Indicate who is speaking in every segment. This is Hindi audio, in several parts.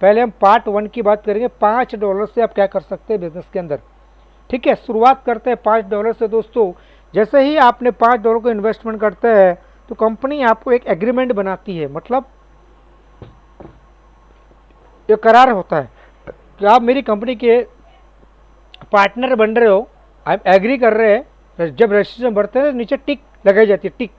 Speaker 1: पहले हम पार्ट 1 की बात करेंगे। $5 से आप क्या कर सकते हैं बिजनेस के अंदर, ठीक है। शुरुआत करते हैं $5 से दोस्तों। जैसे ही आपने $5 को इन्वेस्टमेंट करते हैं तो कंपनी आपको एक एग्रीमेंट बनाती है, मतलब ये करार होता है कि आप मेरी कंपनी के पार्टनर बन रहे हो, आप एग्री कर रहे हैं। जब रजिस्ट्रेशन भरते हैं नीचे टिक लगाई जाती है, टिक।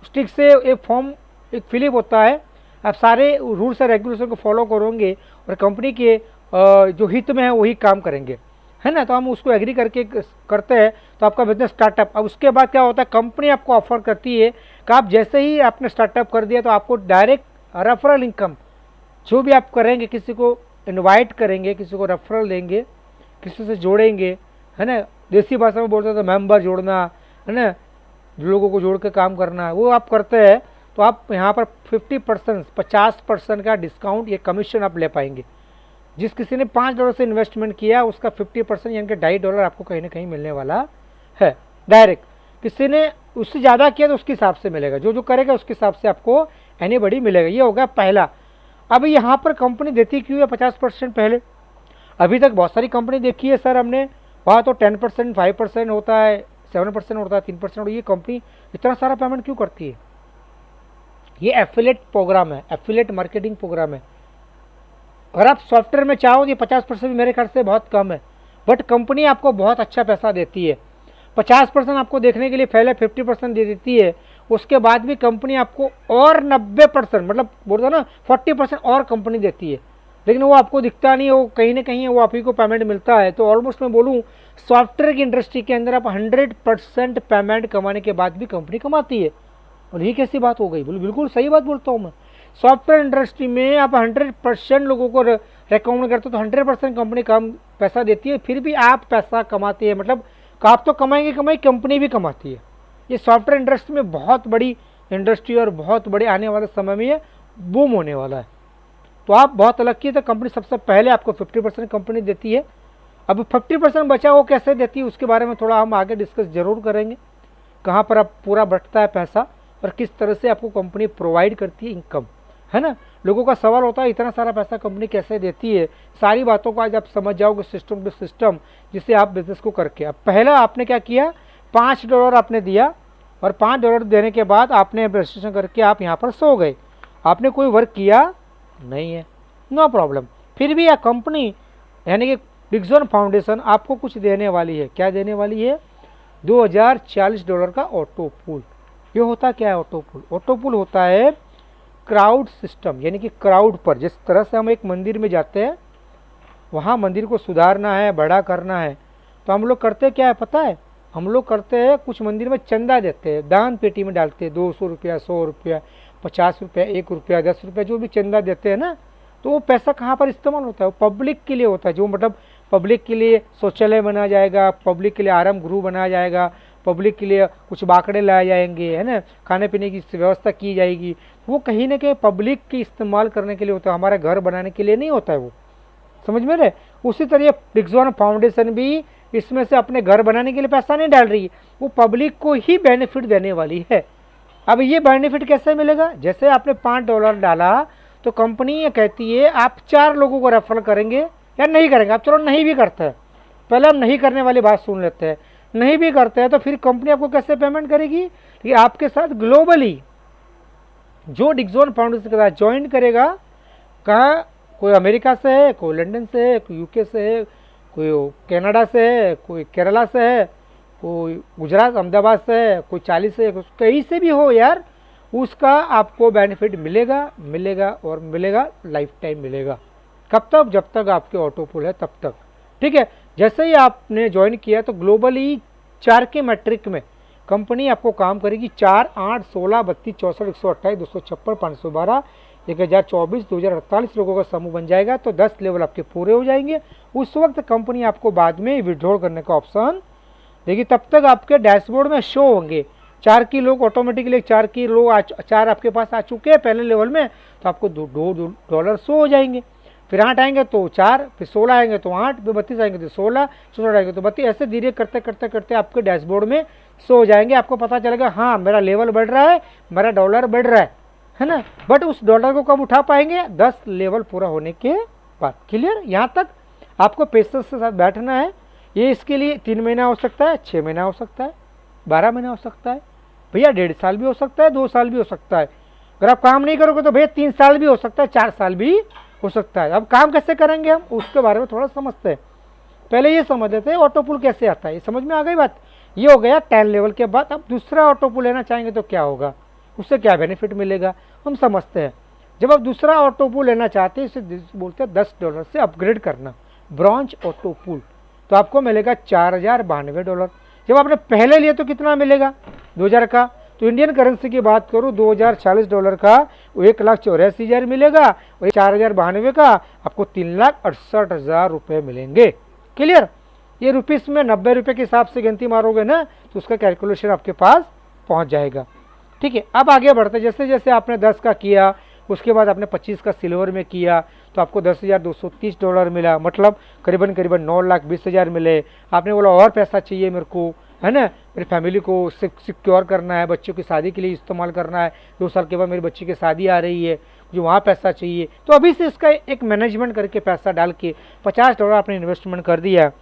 Speaker 1: उस टिक से एक फॉर्म एक फिलिप होता है, आप सारे रूल्स और रेगुलेशन को फॉलो करोगे और कंपनी के जो हित में है वही काम करेंगे, है ना। तो हम उसको एग्री करके करते हैं तो आपका बिजनेस स्टार्टअप। अब उसके बाद क्या होता है, कंपनी आपको ऑफर करती है कि आप जैसे ही आपने स्टार्टअप कर दिया तो आपको डायरेक्ट रेफरल इनकम, जो भी आप करेंगे, किसी को इनवाइट करेंगे, किसी को रेफरल देंगे, किसी से जोड़ेंगे, है ना। देसी भाषा में बोलते हैं तो मेंबर जोड़ना, है ना, लोगों को जोड़ के काम करना, वो आप करते हैं तो आप यहाँ पर 50% का डिस्काउंट, ये कमीशन आप ले पाएंगे। जिस किसी ने $5 से इन्वेस्टमेंट किया उसका 50% यानी कि $2.5 आपको कहीं ना कहीं मिलने वाला है डायरेक्ट। किसी ने उससे ज़्यादा किया तो उसके हिसाब से मिलेगा, जो जो करेगा उसके हिसाब से आपको एनीबडी मिलेगा। ये होगा पहला। अब यहाँ पर कंपनी देती क्यों है 50% पहले? अभी तक बहुत सारी कंपनी देखी है सर हमने, वहाँ तो 10%, 5% होता है, 7% होता है, 3%। ये कंपनी इतना सारा पेमेंट क्यों करती है? ये एफिलेट प्रोग्राम है, एफिलेट मार्केटिंग प्रोग्राम है। अगर आप सॉफ्टवेयर में चाहो तो 50% भी मेरे ख्याल से बहुत कम है, बट कंपनी आपको बहुत अच्छा पैसा देती है। 50% आपको देखने के लिए पहले 50% दे देती है, उसके बाद भी कंपनी आपको और 90%, मतलब बोलते ना 40% और कंपनी देती है, लेकिन वो आपको दिखता नहीं है, वो कहीं ना कहीं वो आप ही को पेमेंट मिलता है। तो ऑलमोस्ट मैं बोलूँ सॉफ्टवेयर की इंडस्ट्री के अंदर आप 100% पेमेंट कमाने के बाद भी कंपनी कमाती है। और ये कैसी बात हो गई? बिल्कुल सही बात बोलता हूँ मैं। सॉफ्टवेयर इंडस्ट्री में आप 100% लोगों को रिकमेंड करते हो तो 100% कंपनी कम पैसा देती है, फिर भी आप पैसा कमाते हैं, मतलब आप तो कमाएंगे कमाई, कंपनी भी कमाती है। ये सॉफ्टवेयर इंडस्ट्री में बहुत बड़ी इंडस्ट्री और बहुत बड़े आने वाले समय में ये बूम होने वाला है। तो आप बहुत अलग की, तो कंपनी सबसे पहले आपको 50% कंपनी देती है। अब 50% बचा वो कैसे देती है उसके बारे में थोड़ा हम आगे डिस्कस जरूर करेंगे, कहाँ पर अब पूरा बटता है पैसा और किस तरह से आपको कंपनी प्रोवाइड करती है इनकम, है ना। लोगों का सवाल होता है इतना सारा पैसा कंपनी कैसे देती है। सारी बातों को आज आप समझ जाओगे सिस्टम टू सिस्टम, जिससे आप बिजनेस को करके। अब पहला आपने क्या किया, $5 आपने दिया और $5 देने के बाद आपने रजिस्ट्रेशन करके आप यहाँ पर सो गए, आपने कोई वर्क किया नहीं है, नो प्रॉब्लम। फिर भी यह कंपनी यानी कि डिक्सन फाउंडेशन आपको कुछ देने वाली है। क्या देने वाली है? $2040 का ऑटो पूल। ये होता क्या है ऑटो पूल? ऑटो पूल होता है क्राउड सिस्टम, यानी कि क्राउड पर जिस तरह से हम एक मंदिर में जाते हैं, वहाँ मंदिर को सुधारना है, बड़ा करना है, तो हम लोग करते क्या है पता है? हम लोग करते हैं कुछ मंदिर में चंदा देते हैं, दान पेटी में डालते हैं, 200 रुपया, 100 रुपया, 50 रुपया, 1 रुपया, 10 रुपया, जो भी चंदा देते हैं ना, तो वो पैसा कहाँ पर इस्तेमाल होता है? वो पब्लिक के लिए होता है। जो मतलब पब्लिक के लिए शौचालय बनाया जाएगा, पब्लिक के लिए आराम गृह बनाया जाएगा, पब्लिक के लिए कुछ बाकड़े लाए जाएंगे, है ना, खाने पीने की व्यवस्था की जाएगी। वो कहीं ना कहीं पब्लिक के इस्तेमाल करने के लिए होता है, हमारा घर बनाने के लिए नहीं होता है। वो समझ में रहे? उसी तरह डिक्सन फाउंडेशन भी इसमें से अपने घर बनाने के लिए पैसा नहीं डाल रही है, वो पब्लिक को ही बेनिफिट देने वाली है। अब ये बेनिफिट कैसे मिलेगा? जैसे आपने $5 डाला तो कंपनी ये कहती है आप 4 लोगों को रेफर करेंगे या नहीं करेंगे। आप चलो नहीं भी करते हैं, पहले हम नहीं करने वाली बात सुन लेते हैं। नहीं भी करते हैं तो फिर कंपनी आपको कैसे पेमेंट करेगी? कि आपके साथ ग्लोबली जो डिक्सन फाउंडेशन के साथ ज्वाइन करेगा, कहाँ, कोई अमेरिका से है, कोई लंदन से है, कोई यूके से है, कोई कनाडा से है, कोई केरला से है, कोई गुजरात अहमदाबाद से है, कोई 40 से है, कहीं से भी हो यार, उसका आपको बेनिफिट मिलेगा मिलेगा और मिलेगा, लाइफ टाइम मिलेगा। कब तक? जब तक आपके ऑटो पुल है तब तक, ठीक है। जैसे ही आपने ज्वाइन किया तो ग्लोबली 4 के मैट्रिक में कंपनी आपको काम करेगी। 4, 8, 16, 32, 64, 128, 256, 512, 1024, 2048 लोगों का समूह बन जाएगा तो 10 लेवल आपके पूरे हो जाएंगे। उस वक्त कंपनी आपको बाद में विड्रॉल करने का ऑप्शन देगी। तब तक आपके डैशबोर्ड में शो होंगे 4 की लोग ऑटोमेटिकली, 4 की लोग 4 आपके पास आ चुके हैं पहले लेवल में, तो आपको $2 शो हो जाएंगे। फिर 8 आएंगे तो 4, फिर 16 आएंगे तो 8, फिर 32 आएंगे तो 16, 64 आएंगे तो 32, ऐसे धीरे करते करते करते आपके डैशबोर्ड में शो हो जाएंगे। आपको पता चलेगा हाँ मेरा लेवल बढ़ रहा है, मेरा $बढ़ रहा है ना। बट उस $को कब उठा पाएंगे? 10 लेवल पूरा होने के बात क्लियर? यहाँ तक आपको पेशेंस के साथ बैठना है। ये इसके लिए 3 महीना हो सकता है, 6 महीना हो सकता है, 12 महीना हो सकता है, भैया 1.5 साल भी हो सकता है, 2 साल भी हो सकता है। अगर आप काम नहीं करोगे तो भैया 3 साल भी हो सकता है, 4 साल भी हो सकता है। अब काम कैसे करेंगे हम, उसके बारे में थोड़ा समझते हैं। पहले ये समझ लेते हैं ऑटो पुल कैसे आता है। ये समझ में आ गई बात? ये हो गया 10 लेवल के बाद। अब दूसरा ऑटो पुल लेना चाहेंगे तो क्या होगा, उससे क्या बेनिफिट मिलेगा, हम समझते हैं। जब आप दूसरा ऑटो पुल लेना चाहते हैं, इसे बोलते हैं $10 से अपग्रेड करना, ब्रॉन्ज ऑटो पुल, तो आपको मिलेगा $4092। जब आपने पहले लिए तो कितना मिलेगा, 2000 का। तो इंडियन करेंसी की बात करूँ, $2040 का 1,84,000 मिलेगा, और 4092 का आपको 3,68,000 रुपये मिलेंगे। क्लियर? ये रुपीस में 90 रुपये के हिसाब से गिनती मारोगे ना, तो उसका कैलकुलेशन आपके पास पहुंच जाएगा। ठीक है, अब आगे बढ़ते, जैसे जैसे आपने 10 का किया, उसके बाद आपने 25 का सिल्वर में किया, तो आपको $10,230 मिला, मतलब करीबन करीबन 9,20,000 मिले। आपने बोला और पैसा चाहिए मेरे को, है ना, मेरी फैमिली को सिक्योर करना है, बच्चों की शादी के लिए इस्तेमाल करना है, 2 साल के बाद मेरी बच्ची की शादी आ रही है, मुझे वहाँ पैसा चाहिए। तो अभी से इसका एक मैनेजमेंट करके पैसा डाल के $50 आपने इन्वेस्टमेंट कर दिया,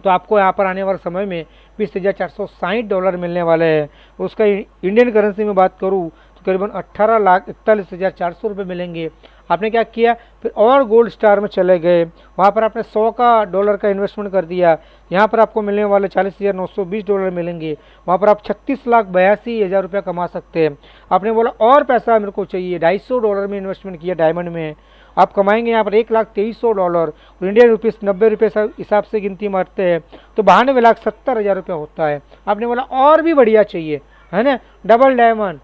Speaker 1: तो आपको यहाँ पर आने वाले समय में $20,460 मिलने वाले हैं। उसका इंडियन करेंसी में बात करूँ तो करीबन 18,41,400 रुपये मिलेंगे। आपने क्या किया, फिर और गोल्ड स्टार में चले गए, वहाँ पर आपने $100 का इन्वेस्टमेंट कर दिया, यहाँ पर आपको मिलने वाले $40,920 मिलेंगे। वहाँ पर आप 36,82,000 रुपया कमा सकते हैं। आपने बोला और पैसा मेरे को चाहिए, $250 में इन्वेस्टमेंट किया डायमंड में, आप कमाएंगे यहाँ पर $1,23,000, और इंडियन रुपीस 90 रुपये हिसाब से गिनती मारते हैं तो 92,70,000 रुपया होता है। आपने बोला और भी बढ़िया चाहिए, है ना, डबल डायमंड,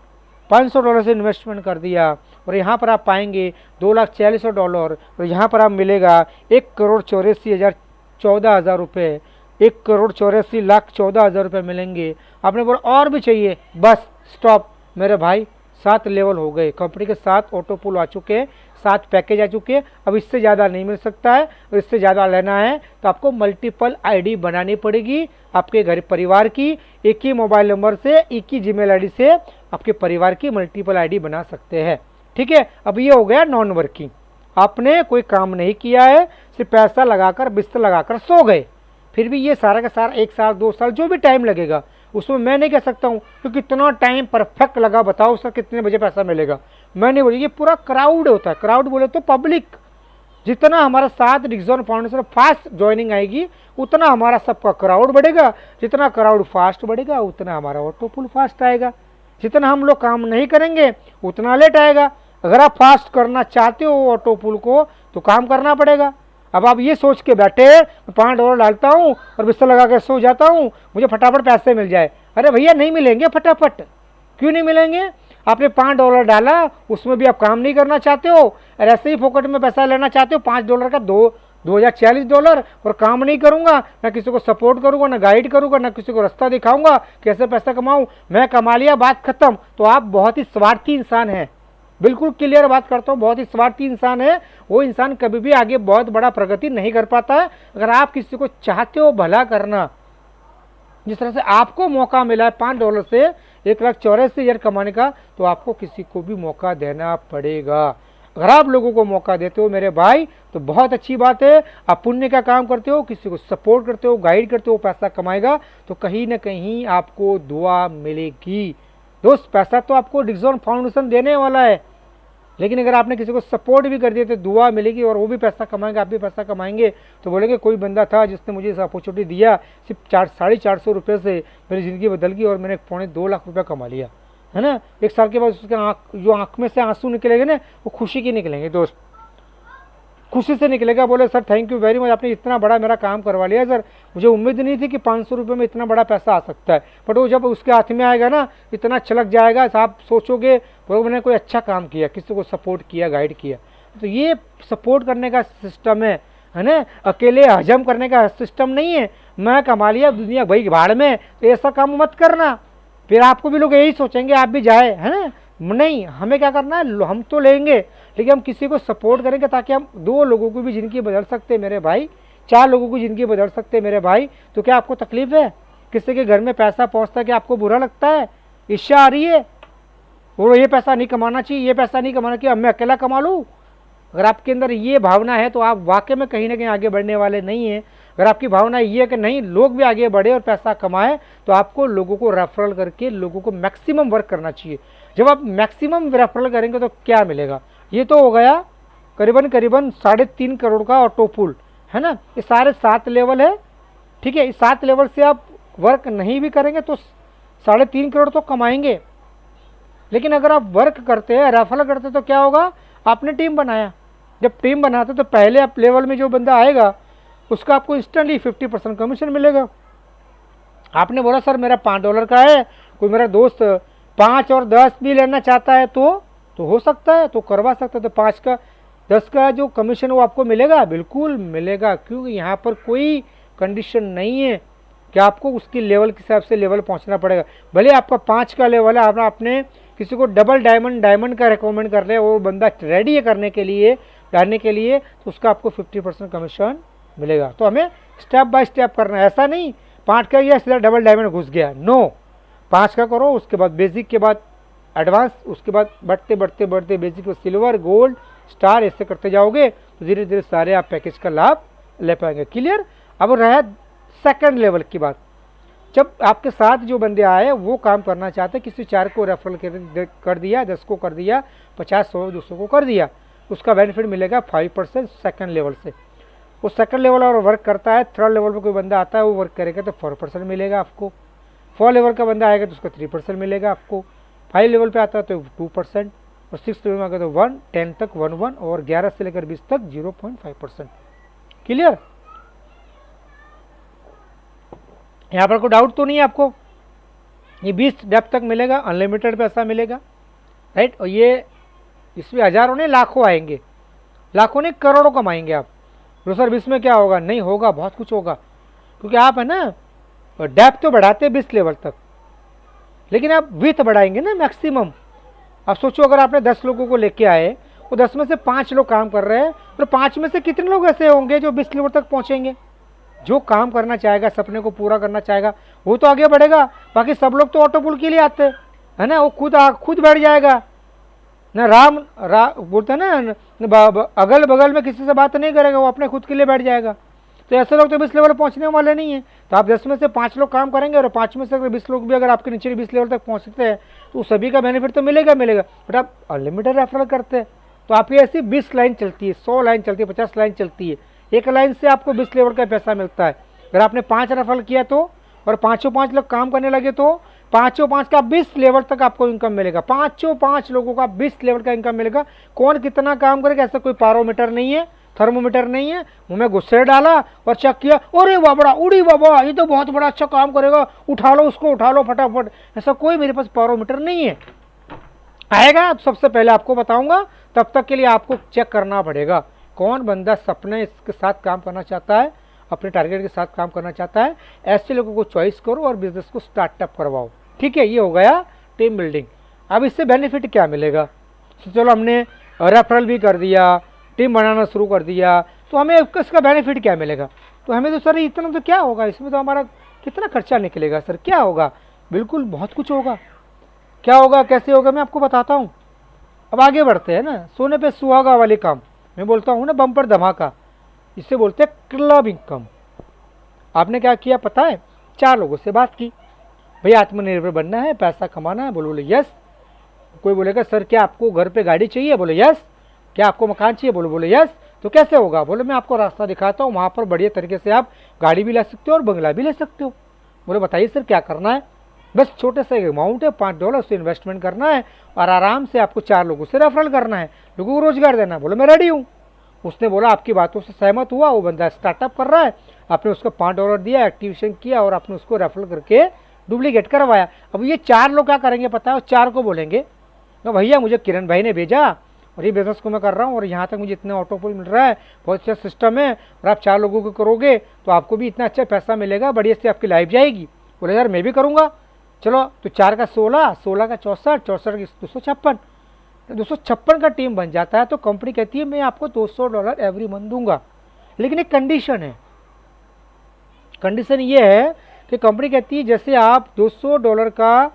Speaker 1: $500 से इन्वेस्टमेंट कर दिया, और यहाँ पर आप पाएंगे $2,46,000, और यहाँ पर आप मिलेगा 1,84,14,000 रुपये, 1,84,14,000 रुपये मिलेंगे। आपने बोला और भी चाहिए, बस स्टॉप मेरे भाई, 7 लेवल हो गए, कंपनी के 7 ऑटो पुल आ चुके हैं, 7 पैकेज आ चुके हैं। अब इससे ज़्यादा नहीं मिल सकता है, और इससे ज़्यादा लेना है तो आपको मल्टीपल आईडी बनानी पड़ेगी आपके घर परिवार की। एक ही मोबाइल नंबर से, एक ही जीमेल आईडी से आपके परिवार की मल्टीपल आईडी बना सकते हैं। ठीक है, अब ये हो गया नॉन वर्किंग, आपने कोई काम नहीं किया है, सिर्फ पैसा लगाकर बिस्तर लगाकर सो गए, फिर भी ये सारा का सारा 1 साल 2 साल जो भी टाइम लगेगा, उसमें मैं नहीं कह सकता हूँ कि कितना टाइम परफेक्ट लगा, बताओ उसका कितने बजे पैसा मिलेगा, मैं नहीं बोली। ये पूरा क्राउड होता है, क्राउड बोले तो पब्लिक, जितना हमारा साथ डिक्सन फाउंडेशन फास्ट ज्वाइनिंग आएगी, उतना हमारा सबका क्राउड बढ़ेगा, जितना क्राउड फास्ट बढ़ेगा उतना हमारा ऑटो पुल फास्ट आएगा, जितना हम लोग काम नहीं करेंगे उतना लेट आएगा। अगर आप फास्ट करना चाहते हो ऑटो पुल को तो काम करना पड़ेगा। अब आप ये सोच के बैठे $5 डालता हूँ और बिस्तर लगा के सो जाता हूँ, मुझे फटाफट पैसे मिल जाए, अरे भैया नहीं मिलेंगे फटाफट। क्यों नहीं मिलेंगे? आपने $5 डाला, उसमें भी आप काम नहीं करना चाहते हो, और ऐसे ही फोकट में पैसा लेना चाहते हो, $5 का $2,040, और काम नहीं करूंगा, ना किसी को सपोर्ट करूंगा, ना गाइड करूंगा, ना किसी को रास्ता दिखाऊंगा कैसे पैसा कमाऊं, मैं कमा लिया, बात खत्म। तो आप बहुत ही स्वार्थी इंसान हैं, बिल्कुल क्लियर बात करता हूँ, बहुत ही स्वार्थी इंसान है। वो इंसान कभी भी आगे बहुत बड़ा प्रगति नहीं कर पाता है। अगर आप किसी को चाहते हो भला करना, जिस तरह से आपको मौका मिला है $5 से 1,84,000 कमाने का, तो आपको किसी को भी मौका देना पड़ेगा। अगर आप लोगों को मौका देते हो मेरे भाई तो बहुत अच्छी बात है, आप पुण्य का काम करते हो, किसी को सपोर्ट करते हो, गाइड करते हो, पैसा कमाएगा तो कहीं ना कहीं आपको दुआ मिलेगी। दोस्त, पैसा तो आपको डिक्सन फाउंडेशन देने वाला है, लेकिन अगर आपने किसी को सपोर्ट भी कर दिया तो दुआ मिलेगी, और वो भी पैसा कमाएंगे, आप भी पैसा कमाएंगे। तो बोलेंगे कोई बंदा था जिसने मुझे इस अपॉर्चुनिटी दिया, सिर्फ 450 रुपये से मेरी ज़िंदगी बदल गई और मैंने 2.25 लाख रुपया कमा लिया, है ना। 1 साल के बाद उसके जो आँख में से आंसू निकलेंगे ना, वो खुशी के निकलेंगे दोस्त, खुशी से निकलेगा। बोले sir thank you very much, आपने इतना बड़ा मेरा काम करवा लिया सर, मुझे उम्मीद नहीं थी कि 500 रुपये में इतना बड़ा पैसा आ सकता है। बट वो जब उसके हाथ में आएगा ना, इतना छलक जाएगा, आप सोचोगे वो मैंने कोई अच्छा काम किया, किसी को सपोर्ट किया, गाइड किया। तो ये सपोर्ट करने का सिस्टम है ना, अकेले हजम करने का सिस्टम नहीं है। मैं कमा लिया, दुनिया भाई भाड़ में, तो ऐसा काम मत करना, फिर आपको भी लोग यही सोचेंगे आप भी जाए, है ना। नहीं, हमें क्या करना है, हम तो लेंगे, लेकिन हम किसी को सपोर्ट करेंगे ताकि हम 2 लोगों की भी ज़िंदगी बदल सकते हैं मेरे भाई, 4 लोगों की ज़िंदगी बदल सकते हैं मेरे भाई। तो क्या आपको तकलीफ है? किसी के घर में पैसा पहुंचता है कि आपको बुरा लगता है, ईर्ष्या आ रही है, वो ये पैसा नहीं कमाना चाहिए, ये पैसा नहीं कमाना चाहिए, अब मैं अकेला कमा लूँ, अगर आपके अंदर ये भावना है तो आप वाकई में कहीं ना कहीं आगे बढ़ने वाले नहीं हैं। अगर आपकी भावना ये है कि नहीं लोग भी आगे बढ़े और पैसा कमाए, तो आपको लोगों को रेफरल करके लोगों को मैक्सिमम वर्क करना चाहिए। जब आप मैक्सिमम रेफरल करेंगे तो क्या मिलेगा? ये तो हो गया करीबन करीबन 3.5 करोड़ का ऑटो पुल, है ना। ये सारे 7 लेवल है, ठीक है। इस 7 लेवल से आप वर्क नहीं भी करेंगे तो 3.5 करोड़ तो कमाएंगे। लेकिन अगर आप वर्क करते हैं, रेफरल करते तो क्या होगा? आपने टीम बनाया, जब टीम बनाते तो पहले आप लेवल में जो बंदा आएगा उसका आपको इंस्टेंटली 50% कमीशन मिलेगा। आपने बोला सर मेरा $5 का है, कोई मेरा दोस्त 5 और 10 भी लेना चाहता है तो हो सकता है, तो करवा सकता है। तो 5 का 10 का जो कमीशन वो आपको मिलेगा, बिल्कुल मिलेगा, क्योंकि यहाँ पर कोई कंडीशन नहीं है कि आपको उसकी लेवल के हिसाब से लेवल पहुँचना पड़ेगा। भले आपका 5 का लेवल है, आपने किसी को डबल डायमंड का रिकमेंड कर लिया, वो बंदा रेडी है करने के लिए, डालने के लिए, तो उसका आपको 50% कमीशन मिलेगा। तो हमें स्टेप बाय स्टेप करना है, ऐसा नहीं 5 का किया सीधा डबल डायमंड घुस गया, नो। 5 का करो, उसके बाद बेसिक के बाद एडवांस, उसके बाद बढ़ते बढ़ते बढ़ते बेसिक सिल्वर गोल्ड स्टार ऐसे करते जाओगे तो धीरे धीरे सारे आप पैकेज का लाभ ले पाएंगे। क्लियर? अब रहा सेकंड लेवल की बात। जब आपके साथ जो बंदे आए वो काम करना चाहते, किसी 4 को रेफरल कर दिया, 10 को कर दिया, 50 100 200 को कर दिया, उसका बेनिफिट मिलेगा 5% सेकंड लेवल से। वो सेकंड लेवल और वर्क करता है, थर्ड लेवल पर कोई बंदा आता है वो वर्क करेगा तो 4% मिलेगा आपको। 4 लेवल का बंदा आएगा तो उसका 3% मिलेगा आपको। 5 लेवल पे आता है तो 2%, और 6 लेवल में आएगा तो 1, 10 तक 1 और 11 से लेकर 20 तक 0.5%। क्लियर? यहाँ पर कोई डाउट तो नहीं है आपको? ये 20 डेप्थ तक मिलेगा, अनलिमिटेड पैसा मिलेगा, राइट। और ये इसमें हजारों नहीं लाखों आएंगे, लाखों नहीं करोड़ों कमाएंगे आप। तो सर 20 में क्या होगा? नहीं होगा, बहुत कुछ होगा, क्योंकि आप है ना डेप्थ तो बढ़ाते 20 लेवल तक, लेकिन आप विथ बढ़ाएंगे ना मैक्सिमम। आप सोचो अगर आपने 10 लोगों को लेके आए, वो 10 में से 5 लोग काम कर रहे हैं, तो 5 में से कितने लोग ऐसे होंगे जो 20 लेवल तक पहुंचेंगे? जो काम करना चाहेगा, सपने को पूरा करना चाहेगा, वो तो आगे बढ़ेगा। बाकी सब लोग तो ऑटो पुल के लिए आते हैं ना, वो खुद बैठ जाएगा ना। बोलते हैं ना, अगल बगल में किसी से बात नहीं करेगा, वो अपने खुद के लिए बैठ जाएगा। तो ऐसे लोग तो 20 लेवल पहुंचने वाले नहीं है। तो आप 10 में से 5 लोग काम करेंगे, और 5 में से अगर 20 लोग भी अगर आपके नीचे 20 लेवल तक पहुंचते हैं तो सभी का बेनिफिट तो मिलेगा। बट आप अनलिमिटेड रेफरल करते हैं तो आपकी ऐसी 20 लाइन चलती है, 100 लाइन चलती है, 50 लाइन चलती है, एक लाइन से आपको 20 लेवल का पैसा मिलता है। अगर आपने 5 रेफरल किया तो, और 5 लोग काम करने लगे तो 5 का 20 लेवल तक आपको इनकम मिलेगा। 5 लोगों का 20 लेवल का इनकम मिलेगा। कौन कितना काम करेगा ऐसा कोई पारोमीटर नहीं है, थर्मोमीटर नहीं है। मुंह में गुस्से डाला और चेक किया, अरे बाबा उड़ी बाबा, ये तो बहुत बड़ा अच्छा काम करेगा, उठा लो उसको, उठा लो फटाफट, ऐसा कोई मेरे पास पारोमीटर नहीं है। आएगा तो सबसे पहले आपको बताऊंगा, तब तक के लिए आपको चेक करना पड़ेगा कौन बंदा सपने इसके साथ काम करना चाहता है, अपने टारगेट के साथ काम करना चाहता है। ऐसे लोगों को चॉइस करो और बिजनेस को स्टार्टअप करवाओ। ठीक है, ये हो गया टीम बिल्डिंग। अब इससे बेनिफिट क्या मिलेगा? तो चलो हमने रेफरल भी कर दिया, टीम बनाना शुरू कर दिया, तो हमें इसका बेनिफिट क्या मिलेगा? तो हमें तो सर इतना तो क्या होगा, इसमें तो हमारा कितना खर्चा निकलेगा सर, क्या होगा? बिल्कुल बहुत कुछ होगा। क्या होगा, कैसे होगा, मैं आपको बताता हूँ। अब आगे बढ़ते हैं ना, सोने पे सुहागा वाले काम। मैं बोलता हूँ ना बम्पर धमाका, इसे बोलते हैं क्लब इनकम। आपने क्या किया पता है? 4 लोगों से बात की, भाई आत्मनिर्भर बनना है, पैसा कमाना है, बोले यस। कोई बोलेगा सर क्या आपको घर पे गाड़ी चाहिए? बोले यस। क्या आपको मकान चाहिए? बोले यस। तो कैसे होगा? बोले मैं आपको रास्ता दिखाता हूँ, वहाँ पर बढ़िया तरीके से आप गाड़ी भी ले सकते हो और बंगला भी ले सकते हो। बोले बताइए सर क्या करना है? बस छोटे से अमाउंट है, $5 से इन्वेस्टमेंट करना है और आराम से आपको 4 लोगों से रेफरल करना है, लोगों को रोजगार देना है। बोले मैं रेडी हूँ। उसने बोला आपकी बातों से सहमत हुआ, वो बंदा स्टार्टअप कर रहा है, आपने उसको $5 दिया, एक्टिवेशन किया और आपने उसको रेफरल करके डुप्लीकेट करवाया। अब ये 4 लोग क्या करेंगे पता है? 4 को बोलेंगे तो भैया मुझे किरण भाई ने भेजा और ये बिजनेस को मैं कर रहा हूँ और यहाँ तक मुझे इतना ऑटो पुल मिल रहा है, बहुत अच्छा सिस्टम है, और आप 4 लोगों को करोगे तो आपको भी इतना अच्छा पैसा मिलेगा, बढ़िया से आपकी लाइफ जाएगी। बोले यार मैं भी करूँगा। चलो तो 4 का 16, 16 का 64, 64 की 256, 256 का टीम बन जाता है। तो कंपनी कहती है मैं आपको $200 एवरी मंथ दूंगा, लेकिन एक कंडीशन है। कंडीशन ये है कि कंपनी कहती है जैसे आप $200 का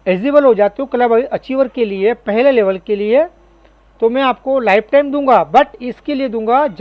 Speaker 1: एलिजिबल हो जाते हो क्लब अचीवर के लिए, पहले लेवल के लिए, तो मैं आपको लाइफ टाइम दूंगा, बट इसके लिए दूंगा जब